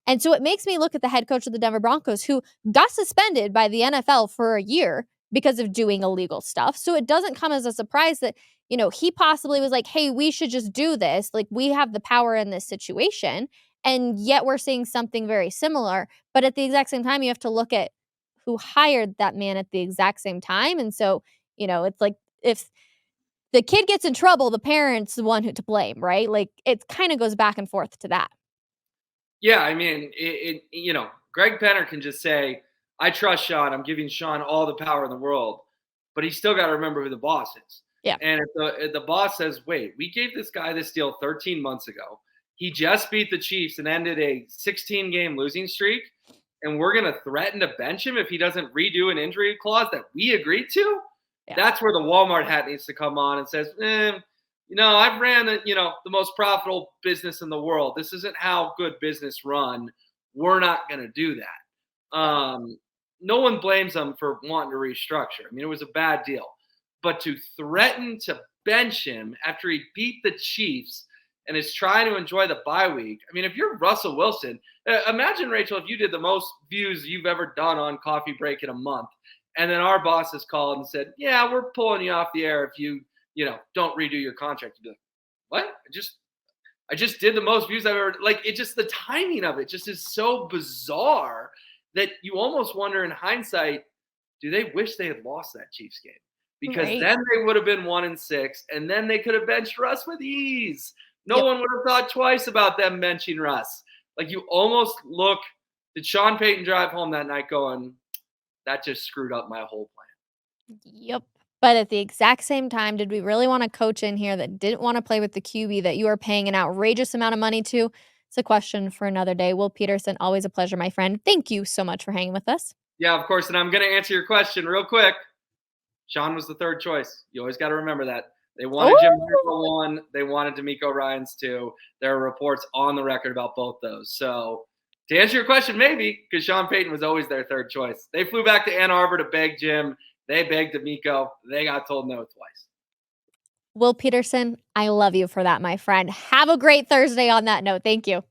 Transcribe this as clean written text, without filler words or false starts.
And so it makes me look at the head coach of the Denver Broncos, who got suspended by the NFL for a year because of doing illegal stuff. So it doesn't come as a surprise that, he possibly was like, hey, we should just do this. Like, we have the power in this situation. And yet we're seeing something very similar. But at the exact same time, you have to look at who hired that man at the exact same time. And so, it's like if the kid gets in trouble, the parent's the one to blame, right? Like, it kind of goes back and forth to that. Yeah, I mean, Greg Penner can just say, "I trust Sean. I'm giving Sean all the power in the world," but he's still got to remember who the boss is. Yeah. And if the boss says, "Wait, we gave this guy this deal 13 months ago. He just beat the Chiefs and ended a 16-game losing streak, and we're going to threaten to bench him if he doesn't redo an injury clause that we agreed to." Yeah. That's where the Walmart hat needs to come on and says, I've ran the most profitable business in the world. This isn't how good business run. We're not going to do that. No one blames them for wanting to restructure. I mean, it was a bad deal. But to threaten to bench him after he beat the Chiefs and is trying to enjoy the bye week. I mean, if you're Russell Wilson, imagine, Rachel, if you did the most views you've ever done on Coffee Break in a month, and then our bosses called and said, "Yeah, we're pulling you off the air if you don't redo your contract." You'd be like, "What? I just did the most views I've ever." Like, it just, the timing of it just is so bizarre that you almost wonder in hindsight, do they wish they had lost that Chiefs game? Because Right. then they would have been 1-6, and then they could have benched Russ with ease. No Yep. one would have thought twice about them benching Russ. Like, you almost look, did Sean Payton drive home that night going, that just screwed up my whole plan? Yep. But at the exact same time, did we really want a coach in here that didn't want to play with the QB that you are paying an outrageous amount of money to? It's a question for another day. Will Peterson, always a pleasure, my friend. Thank you so much for hanging with us. Yeah, of course. And I'm going to answer your question real quick. Sean was the third choice. You always got to remember that. They wanted Jim Harbaugh 1. They wanted DeMeco Ryans 2. There are reports on the record about both those. So to answer your question, maybe, because Sean Payton was always their third choice. They flew back to Ann Arbor to beg Jim. They begged DeMeco. They got told no twice. Will Peterson, I love you for that, my friend. Have a great Thursday on that note. Thank you.